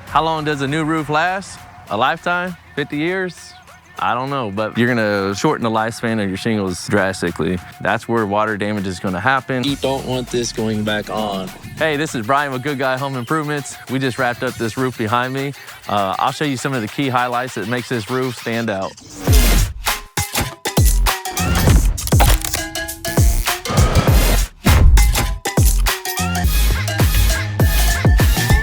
How long does a new roof last? A lifetime? 50 years? I don't know, but you're gonna shorten the lifespan of your shingles drastically. That's where water damage is gonna happen. You don't want this going back on. Hey, this is Brian with Good Guy Home Improvements. We just wrapped up this roof behind me. I'll show you some of the key highlights that makes this roof stand out.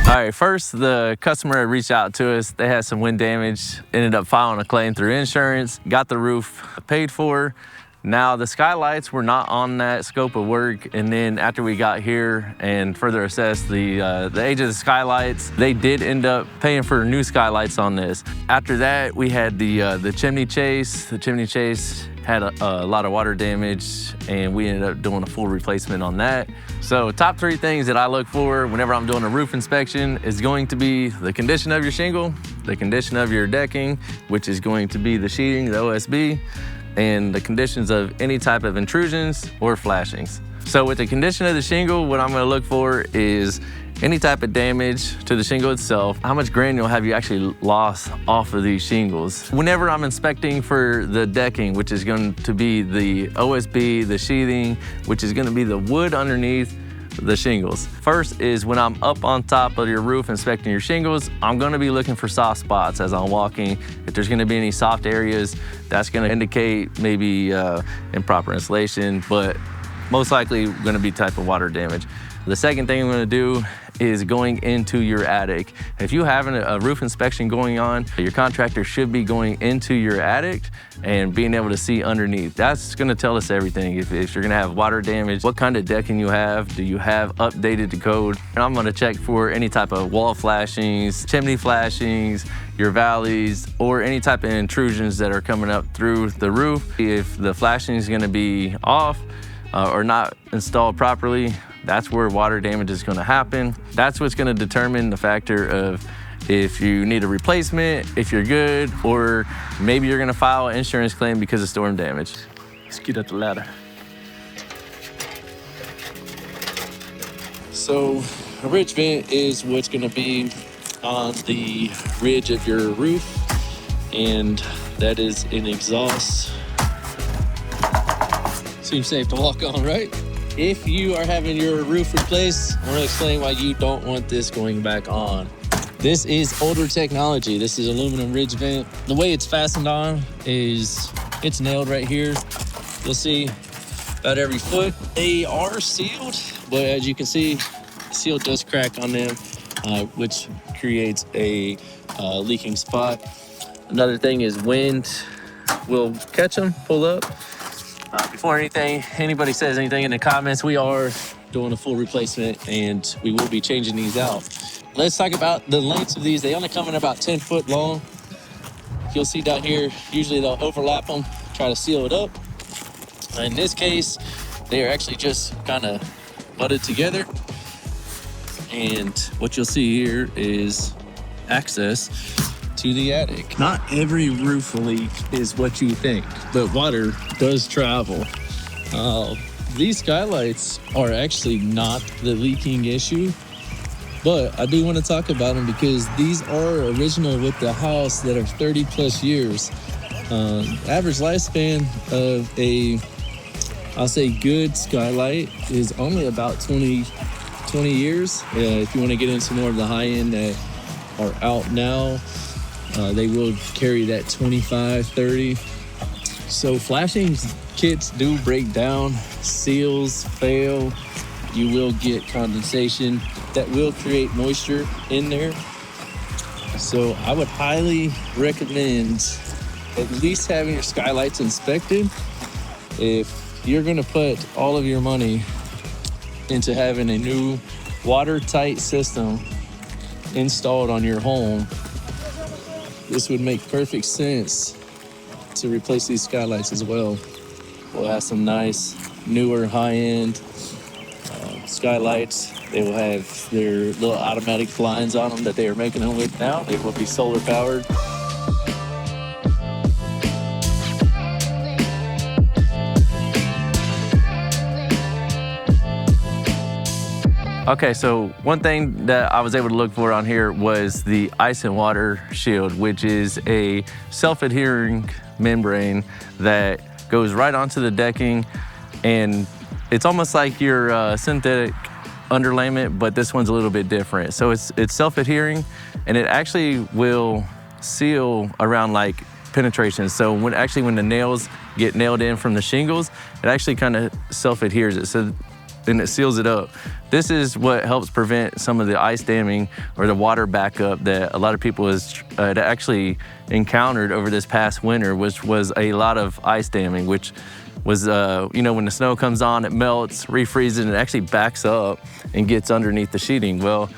All right, first, the customer reached out to us. They had some wind damage, ended up filing a claim through insurance, got the roof paid for. Now, the skylights were not on that scope of work, and then after we got here and further assessed the age of the skylights, they did end up paying for new skylights on this. After that, we had the chimney chase. The chimney chase had a lot of water damage, and we ended up doing a full replacement on that. So top 3 things that I look for whenever I'm doing a roof inspection is going to be the condition of your shingle, the condition of your decking, which is going to be the sheeting, the OSB, and the conditions of any type of intrusions or flashings. So with the condition of the shingle, what I'm gonna look for is any type of damage to the shingle itself. How much granule have you actually lost off of these shingles? Whenever I'm inspecting for the decking, which is going to be the OSB, the sheathing, which is gonna be the wood underneath the shingles. First is when I'm up on top of your roof inspecting your shingles, I'm gonna be looking for soft spots as I'm walking. If there's gonna be any soft areas, that's gonna indicate maybe improper insulation, but most likely gonna be type of water damage. The second thing I'm gonna do is going into your attic. If you have a roof inspection going on, your contractor should be going into your attic and being able to see underneath. That's gonna tell us everything. If you're gonna have water damage, what kind of decking you have, do you have updated the code? And I'm gonna check for any type of wall flashings, chimney flashings, your valleys, or any type of intrusions that are coming up through the roof. If the flashing is gonna be off or not installed properly, that's where water damage is gonna happen. That's what's gonna determine the factor of if you need a replacement, if you're good, or maybe you're gonna file an insurance claim because of storm damage. Let's get up the ladder. So a ridge vent is what's gonna be on the ridge of your roof, and that is an exhaust. Seems safe to walk on, right? If you are having your roof replaced, I want to explain why you don't want this going back on. This is older technology. This is aluminum ridge vent. The way it's fastened on is it's nailed right here. You'll see about every foot. They are sealed, but as you can see, the seal does crack on them, which creates a leaking spot. Another thing is wind will catch them, pull up. Before anybody says anything in the comments, we are doing a full replacement and we will be changing these out. Let's talk about the lengths of these. They only come in about 10 foot long. You'll see down here, usually they'll overlap them, try to seal it up. In this case, they are actually just kind of butted together. And what you'll see here is access to the attic. Not every roof leak is what you think, but water does travel. These skylights are actually not the leaking issue, but I do want to talk about them because these are original with the house that are 30 plus years. Average lifespan of I'll say good skylight is only about 20 years. If you want to get into more of the high end that are out now, they will carry that 25, 30. So flashing kits do break down, seals fail, you will get condensation that will create moisture in there. So I would highly recommend at least having your skylights inspected. If you're gonna put all of your money into having a new watertight system installed on your home, this would make perfect sense to replace these skylights as well. We'll have some nice, newer, high-end skylights. They will have their little automatic blinds on them that they are making them with now. They will be solar powered. Okay, so one thing that I was able to look for on here was the ice and water shield, which is a self-adhering membrane that goes right onto the decking, and it's almost like your synthetic underlayment, but this one's a little bit different. So it's self-adhering, and it actually will seal around like penetration. So when the nails get nailed in from the shingles, it actually kind of self-adheres it. So then it seals it up. This is what helps prevent some of the ice damming or the water backup that a lot of people has actually encountered over this past winter, which was a lot of ice damming, which was, when the snow comes on, it melts, refreezes, and it actually backs up and gets underneath the sheeting. Well,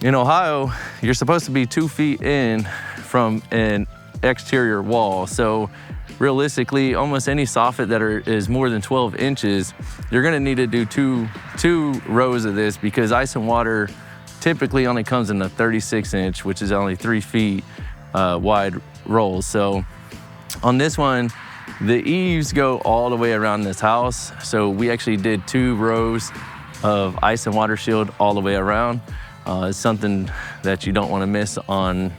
in Ohio, you're supposed to be 2 feet in from an exterior wall. So realistically, almost any soffit that is more than 12 inches, you're gonna need to do two rows of this, because ice and water typically only comes in a 36-inch, which is only 3 feet wide rolls. So on this one, the eaves go all the way around this house. So we actually did 2 rows of ice and water shield all the way around. It's something that you don't wanna miss on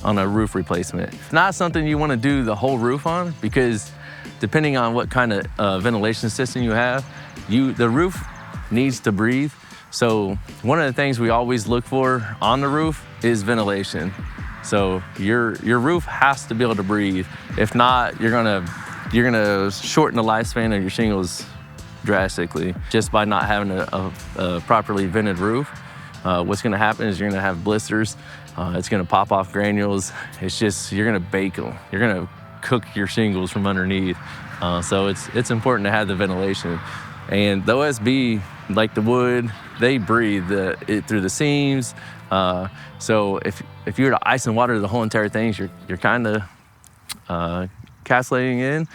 a roof replacement. It's not something you wanna do the whole roof on, because depending on what kind of ventilation system you have, the roof needs to breathe. So one of the things we always look for on the roof is ventilation. So your roof has to be able to breathe. If not, you're gonna shorten the lifespan of your shingles drastically just by not having a properly vented roof. What's gonna happen is you're gonna have blisters. It's gonna pop off granules. You're gonna bake them. You're gonna cook your shingles from underneath. So it's important to have the ventilation. And the OSB, like the wood, they breathe it through the seams. So if you were to ice and water the whole entire thing, you're kind of castellating in.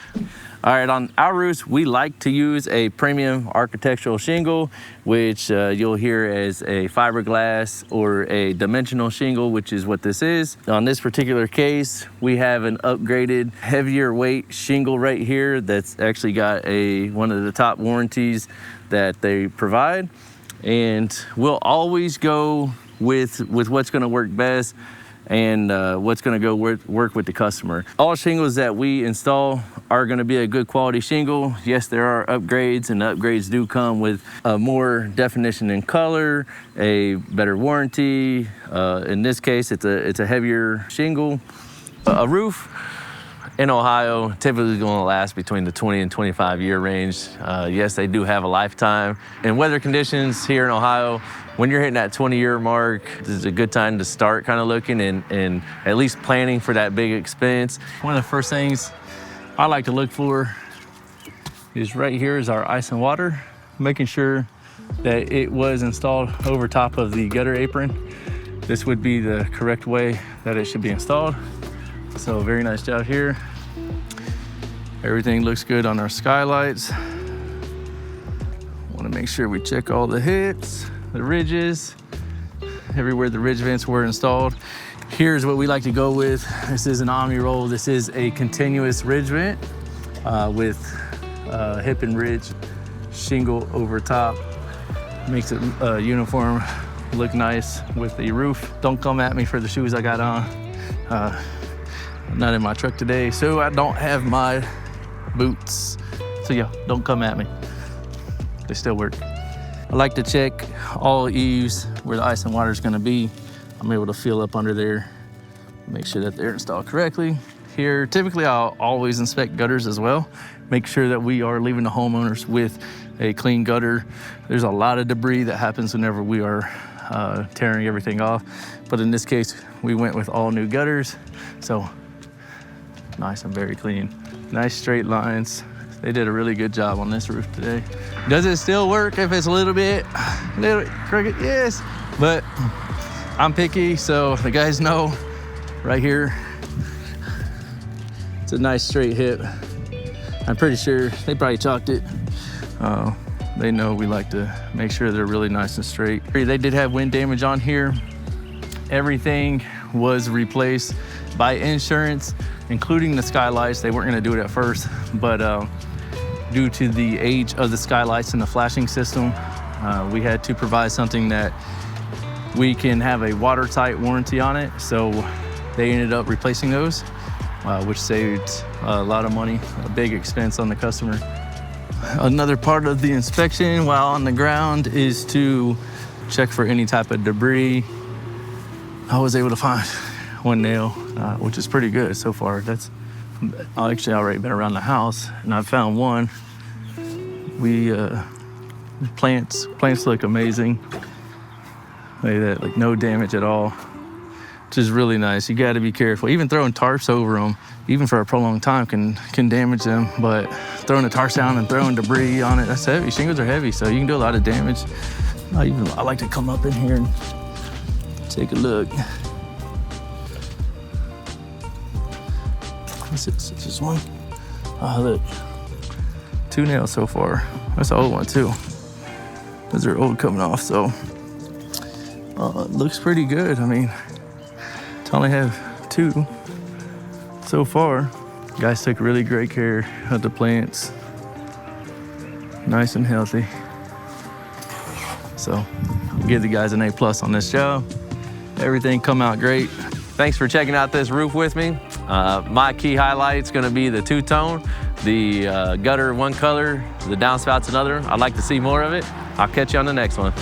All right, on our roofs, we like to use a premium architectural shingle, which you'll hear as a fiberglass or a dimensional shingle, which is what this is. On this particular case, we have an upgraded, heavier weight shingle right here that's actually got one of the top warranties that they provide. And we'll always go with what's gonna work best and what's gonna go work with the customer. All shingles that we install are gonna be a good quality shingle. Yes, there are upgrades, and the upgrades do come with more definition in color, a better warranty. In this case, it's a heavier shingle. A roof in Ohio typically gonna last between the 20 and 25 year range. Yes, they do have a lifetime. In weather conditions here in Ohio, when you're hitting that 20-year mark, this is a good time to start kind of looking and at least planning for that big expense. One of the first things I like to look for is right here is our ice and water, making sure that it was installed over top of the gutter apron. This would be the correct way that it should be installed. So very nice job here. Everything looks good on our skylights. Want to make sure we check all the hits, the ridges, everywhere the ridge vents were installed. Here's what we like to go with. This is an Omni roll. This is a continuous ridge vent with hip and ridge shingle over top. Makes it uniform, look nice with the roof. Don't come at me for the shoes I got on. I'm not in my truck today, so I don't have my boots. So yeah, don't come at me. They still work. I like to check all eaves where the ice and water is gonna be. I'm able to feel up under there, make sure that they're installed correctly. Here, typically I'll always inspect gutters as well. Make sure that we are leaving the homeowners with a clean gutter. There's a lot of debris that happens whenever we are tearing everything off. But in this case, we went with all new gutters. So nice and very clean. Nice straight lines. They did a really good job on this roof today. Does it still work if it's a little bit crooked? Yes, but I'm picky, so the guys know right here. It's a nice straight hip. I'm pretty sure they probably chalked it. They know we like to make sure they're really nice and straight. They did have wind damage on here. Everything was replaced by insurance, including the skylights. They weren't gonna do it at first, but due to the age of the skylights and the flashing system, We had to provide something that we can have a watertight warranty on it. So they ended up replacing those, which saved a lot of money, a big expense on the customer. Another part of the inspection while on the ground is to check for any type of debris. I was able to find one nail, which is pretty good so far. That's actually already been around the house, and I found one. Plants look amazing. Look at that, like no damage at all, which is really nice. You got to be careful. Even throwing tarps over them, even for a prolonged time, can damage them. But throwing the tarps down and throwing debris on it, that's heavy. Shingles are heavy, so you can do a lot of damage. I like to come up in here and take a look. What's this? It's just one. Oh, look. 2 nails so far. That's an old one too. Those are old coming off, so it looks pretty good. I mean, I only have 2 so far. Guys took really great care of the plants. Nice and healthy. So I'll give the guys an A+ on this job. Everything come out great. Thanks for checking out this roof with me. My key highlight's gonna be the 2-tone, the gutter one color, the downspouts another. I'd like to see more of it. I'll catch you on the next one.